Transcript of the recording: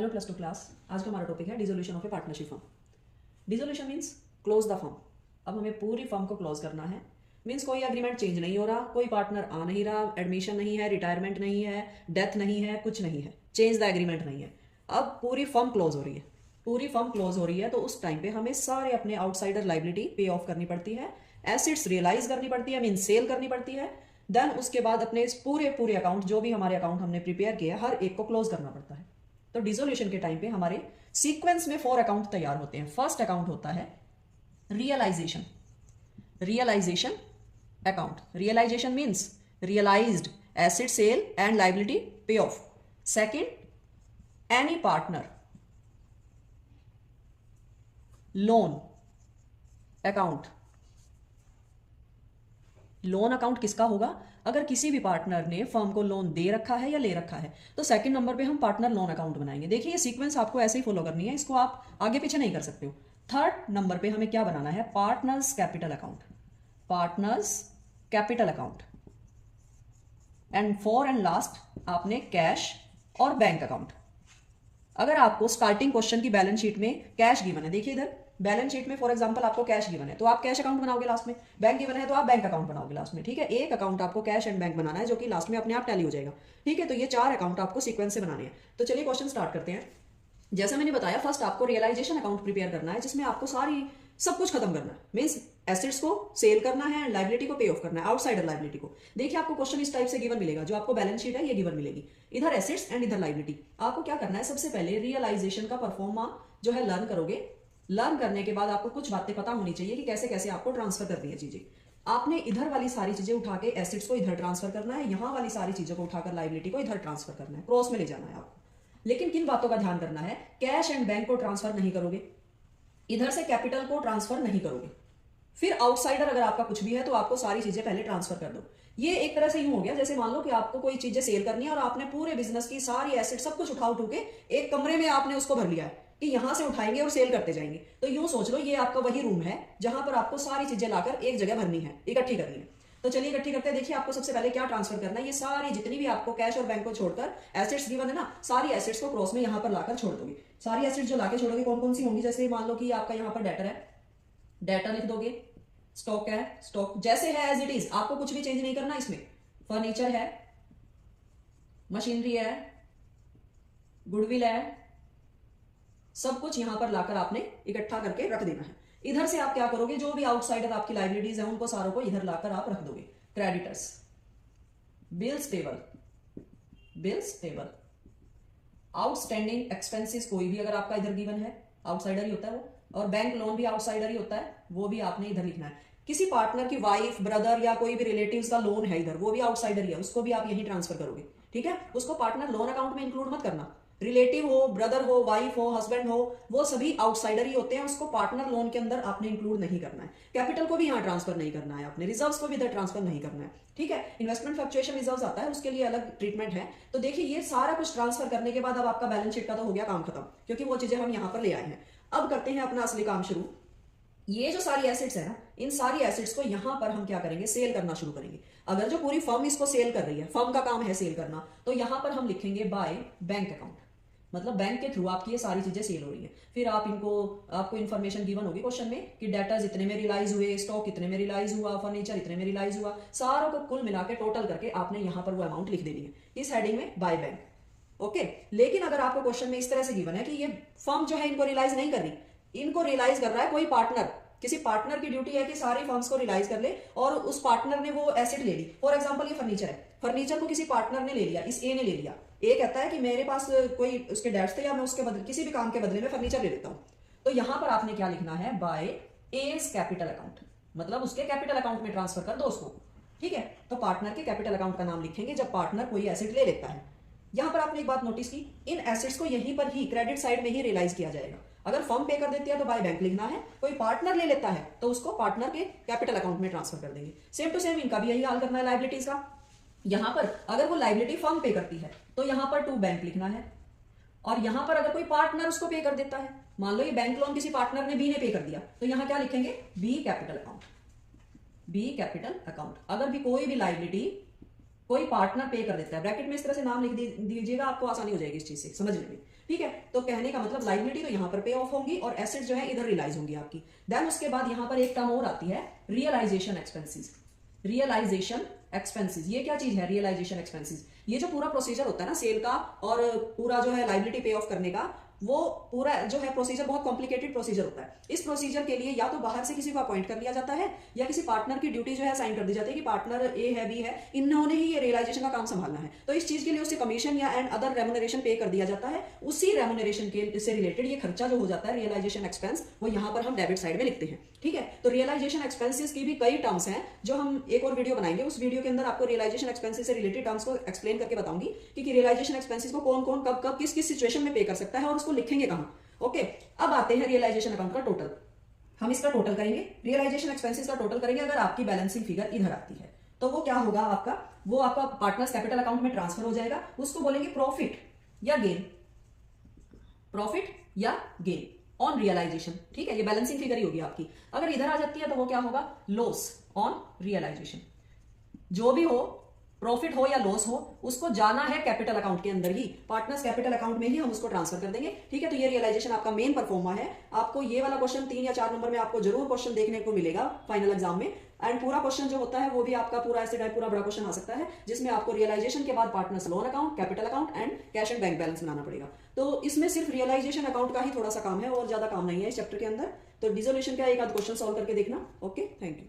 Hello plus two class. आज का हमारा टॉपिक है dissolution of A partnership firm. Dissolution means close the firm. अब हमें पूरी फर्म को क्लोज करना है। मीन्स कोई एग्रीमेंट चेंज नहीं हो रहा, कोई पार्टनर आ नहीं रहा, एडमिशन नहीं है, रिटायरमेंट नहीं है, डेथ नहीं है, कुछ नहीं है, चेंज द एग्रीमेंट नहीं है। अब पूरी फर्म क्लोज हो रही है। पूरी फर्म क्लोज हो रही है तो उस टाइम पे हमें सारे अपने आउटसाइडर लाइबिलिटी पे ऑफ करनी पड़ती है, एसिड्स रियलाइज करनी पड़ती है, मीन सेल करनी पड़ती है। देन उसके बाद अपने पूरे पूरे अकाउंट, जो भी हमारे अकाउंट हमने प्रिपेयर किया, हर एक को क्लोज करना पड़ता है। तो डिसोल्यूशन के टाइम पे हमारे सीक्वेंस में 4 अकाउंट तैयार होते हैं। फर्स्ट अकाउंट होता है realisation. Realisation account. Realisation means realised asset sale and liability pay off. Second any partner loan account. Loan account किसका होगा? अगर किसी भी पार्टनर ने फर्म को लोन दे रखा है या ले रखा है तो सेकंड नंबर पे हम पार्टनर लोन अकाउंट बनाएंगे। देखिए ये सीक्वेंस आपको ऐसे ही फॉलो करनी है, इसको आप आगे पीछे नहीं कर सकते हो। थर्ड नंबर पे हमें क्या बनाना है? Partners capital account. Partners capital account. And four and last आपने कैश और बैंक अकाउंट। अगर आपको स्टार्टिंग क्वेश्चन की बैलेंस शीट में कैश गिवन है, देखिए इधर बैलेंस शीट में फॉर एग्जांपल आपको कैश गिवन है तो आप कैश अकाउंट बनाओगे लास्ट में, बैंक गिवन है तो आप बैंक अकाउंट बनाओगे लास्ट में। ठीक है, एक अकाउंट आपको कैश एंड बैंक बनाना है जो कि लास्ट में अपने आप टैली हो जाएगा। ठीक है, तो ये 4 अकाउंट आपको सीक्वेंस से बनाने हैं। तो चलिए क्वेश्चन स्टार्ट करते हैं। जैसा मैंने बताया, फर्स्ट आपको रियलाइजेशन अकाउंट प्रिपेयर करना है जिसमें आपको सब कुछ खत्म करना है। मीन्स एसेट्स को सेल करना है, लाइबिलिटी को पे ऑफ करना है, आउटसाइडर लाइबिलिटी को। देखिए आपको क्वेश्चन इस टाइप से गिवन मिलेगा, जो आपको बैलेंस शीट है ये गिवन मिलेगी, इधर एसेट्स एंड इधर लाइबिलिटी। आपको क्या करना है? सबसे पहले रियलाइजेशन का परफॉर्मा जो है लर्न करोगे। लर्न करने के बाद आपको कुछ बातें पता होनी चाहिए कि कैसे कैसे आपको ट्रांसफर करनी है चीजें। आपने इधर वाली सारी चीजें उठा के एसेट्स को इधर ट्रांसफर करना है, यहां वाली सारी चीजों को उठाकर लाइबिलिटी को इधर ट्रांसफर करना है, क्रॉस में ले जाना है आपको। लेकिन किन बातों का ध्यान करना है? कैश एंड बैंक को ट्रांसफर नहीं करोगे, इधर से कैपिटल को ट्रांसफर नहीं करोगे। फिर आउटसाइडर अगर आपका कुछ भी है तो आपको सारी चीजें पहले ट्रांसफर कर दो। ये एक तरह से यूं हो गया जैसे मान लो कि आपको कोई चीजें सेल करनी है और आपने पूरे बिजनेस की सारी एसेट सब कुछ उठा उठू के एक कमरे में आपने उसको भर लिया है कि यहां से उठाएंगे और सेल करते जाएंगे। तो यूं सोच लो ये आपका वही रूम है जहां पर आपको सारी चीजें लाकर एक जगह भरनी है, इकट्ठी करनी है। तो चलिए इकट्ठी करते हैं। देखिए आपको सबसे पहले क्या ट्रांसफर करना है? ये सारी जितनी भी आपको कैश और बैंक को छोड़कर एसेट्स गिवन है ना, सारी एसेट्स को क्रॉस में यहां पर लाकर छोड़ दोगे। सारी एसेट्स जो लाके छोड़ोगे कौन कौन सी होंगी? जैसे मान लो कि आपका यहाँ पर डेटर है, डेटा लिख दोगे। स्टॉक है, स्टॉक जैसे है एज इट इज, आपको कुछ भी चेंज नहीं करना इसमें। फर्नीचर है, मशीनरी है, गुडविल है, सब कुछ यहां पर लाकर आपने इकट्ठा करके रख देना है। इधर से आप क्या करोगे? जो भी आउटसाइडर आपकी लाइबिलिटीज है उनको सारों को इधर लाकर आप रख दोगे। Creditors, bills payable, bills payable, outstanding expenses कोई भी अगर आपका इधर गिवन है, आउटसाइडर ही होता है वो, और बैंक लोन भी आउटसाइडर ही होता है, वो भी आपने इधर लिखना है। किसी पार्टनर की वाइफ, ब्रदर या कोई भी रिलेटिव्स का लोन है इधर, वो भी आउटसाइडर ही है, उसको भी आप यही ट्रांसफर करोगे। ठीक है, उसको पार्टनर लोन अकाउंट में इंक्लूड मत करना। रिलेटिव हो, ब्रदर हो, वाइफ हो, हस्बैंड हो, वो सभी आउटसाइडर ही होते हैं, उसको पार्टनर लोन के अंदर आपने इंक्लूड नहीं करना है। कैपिटल को भी यहाँ ट्रांसफर नहीं करना है आपने, रिजर्व्स को भी इधर ट्रांसफर नहीं करना है। ठीक है, इन्वेस्टमेंट फ्लक्चुएशन रिजर्व्स आता है, उसके लिए अलग ट्रीटमेंट है। तो देखिए ये सारा कुछ ट्रांसफर करने के बाद अब आपका बैलेंस शीट का तो हो गया काम खत्म, क्योंकि वो चीजें हम यहाँ पर ले आए हैं। अब करते हैं अपना असली काम शुरू। ये जो सारी एसेट्स है ना, इन सारी एसेट्स को यहां पर हम क्या करेंगे? सेल करना शुरू करेंगे। अगर जो पूरी फर्म इसको सेल कर रही है, फर्म का काम है सेल करना, तो यहां पर हम लिखेंगे बाय बैंक अकाउंट। मतलब बैंक के थ्रू आपकी ये सारी चीजें सेल हो रही है। फिर आपको इन्फॉर्मेशन गिवन होगी क्वेश्चन में कि डेटर्स इतने में रिलाइज हुए, स्टॉक इतने में रिलाइज हुआ, फर्नीचर इतने में रिलाइज हुआ, सारों को कुल मिला के टोटल करके आपने यहां पर वो अमाउंट लिख देनी है इस हेडिंग में, बाय बैंक। ओके, लेकिन अगर आपको क्वेश्चन में इस तरह से गिवन है कि ये फर्म जो है इनको रिलाइज नहीं कर रही, इनको रियलाइज कर रहा है कोई पार्टनर, किसी पार्टनर की ड्यूटी है कि सारी फर्म्स को रियलाइज कर ले, और उस पार्टनर ने वो एसेट ले ली। फॉर एग्जांपल ये फर्नीचर है, फर्नीचर को किसी पार्टनर ने ले लिया, इस ए ने ले लिया। ए कहता है कि मेरे पास कोई उसके डेट्स थे या मैं उसके बदले किसी भी काम के बदले में फर्नीचर ले लेता हूं। तो यहां पर आपने क्या लिखना है? बाय एज कैपिटल अकाउंट, मतलब उसके कैपिटल अकाउंट में ट्रांसफर कर दो उसको। ठीक है, तो पार्टनर के कैपिटल अकाउंट का नाम लिखेंगे जब पार्टनर कोई एसेट ले लेता है। यहां पर आपने एक बात नोटिस की, इन एसेट्स को यहीं पर ही क्रेडिट साइड में ही रियलाइज किया जाएगा। अगर फर्म पे कर देती है तो बाय बैंक लिखना है, कोई पार्टनर ले लेता है तो उसको पार्टनर के कैपिटल अकाउंट में ट्रांसफर कर देंगे। सेम टू सेम इनका भी यही हाल करना है लाइबिलिटीज का। यहां पर अगर वो लाइबिलिटी फर्म पे करती है तो यहां पर टू बैंक लिखना है, और यहां पर अगर कोई पार्टनर उसको पे कर देता है, मान लो ये बैंक लोन किसी पार्टनर ने बी ने पे कर दिया, तो यहां क्या लिखेंगे? B capital account, B capital account. अगर भी कोई भी लाइबिलिटी कोई पार्टनर पे कर देता है, ब्रैकेट में इस तरह से नाम लिख दीजिएगा, आपको आसानी हो जाएगी इस चीज से समझने में, ठीक है। तो कहने का मतलब लाइबिलिटी तो यहाँ पर पे ऑफ होंगी और एसेट जो है इधर रियलाइज होंगी आपकी। देन उसके बाद यहाँ पर एक टर्म और आती है रियलाइजेशन एक्सपेंसेस। रियलाइजेशन एक्सपेंसेस, ये क्या चीज है रियलाइजेशन एक्सपेंसेस? ये जो पूरा प्रोसीजर होता है ना सेल का और पूरा जो है लाइबिलिटी पे ऑफ करने का, वो पूरा जो है प्रोसीजर बहुत कॉम्प्लिकेटेड प्रोसीजर होता है। इस प्रोसीजर के लिए या तो बाहर से किसी को अपॉइंट कर लिया जाता है या किसी पार्टनर की ड्यूटी जो है साइन कर दी जाती है कि पार्टनर ए है बी है, इन्होंने ही ये रियलाइजेशन का काम संभालना है। तो इस चीज के लिए उसे कमीशन या एंड अदर रेमुनरेशन पे कर दिया जाता है। उसी रेमुनरेशन के से रिलेटेड ये खर्चा जो हो जाता है रियलाइजेशन एक्सपेंस, वो यहाँ पर हम डेबिट साइड में लिखते हैं, ठीक है। तो रियलाइजेशन एक्सपेंसेस की भी कई टर्म्स हैं जो हम एक और वीडियो बनाएंगे, उस वीडियो के अंदर आपको रियलाइजेशन एक्सपेंसेस से रिलेटेड टर्म्स को एक्सप्लेन करके बताऊंगी कि रियलाइजेशन एक्सपेंसेस को कौन कौन कब कब किस किस सिचुएशन में पे कर सकता है और उसको लिखेंगे कहाँ। ओके, अब आते हैं रियलाइजेशन अकाउंट का टोटल। हम इसका टोटल करेंगे, रियलाइजेशन एक्सपेंसेस का टोटल करेंगे। अगर आपकी बैलेंसिंग फिगर इधर आती है तो वो क्या होगा आपका, वो आपका पार्टनर्स कैपिटल अकाउंट में ट्रांसफर हो जाएगा। उसको बोलेंगे प्रॉफिट या गेन, प्रॉफिट या गेन ऑन रियलाइजेशन, ठीक है। ये बैलेंसिंग फिगर ही होगी आपकी। अगर इधर आ जाती है तो वो क्या होगा, लॉस ऑन रियलाइजेशन। जो भी हो, प्रॉफिट हो या लॉस हो, उसको जाना है कैपिटल अकाउंट के अंदर ही, पार्टनर्स कैपिटल अकाउंट में ही हम उसको ट्रांसफर कर देंगे, ठीक है। तो ये रियलाइजेशन आपका मेन परफॉर्मा है। आपको ये वाला क्वेश्चन 3 या 4 नंबर में आपको जरूर क्वेश्चन देखने को मिलेगा फाइनल एग्जाम में। एंड पूरा क्वेश्चन जो होता है वो भी आपका पूरा ऐसे टाइप पूरा बड़ा क्वेश्चन आ सकता है, जिसमें आपको रियलाइजेशन के बाद partners loan account, capital account and cash and bank balance बनाना पड़ेगा। तो इसमें सिर्फ रियलाइजेशन अकाउंट का ही थोड़ा सा काम है और ज्यादा काम नहीं है इस चैप्टर के अंदर। तो डिसोल्यूशन का एक आध क्वेश्चन सॉल्व करके देखना। Okay, thank you.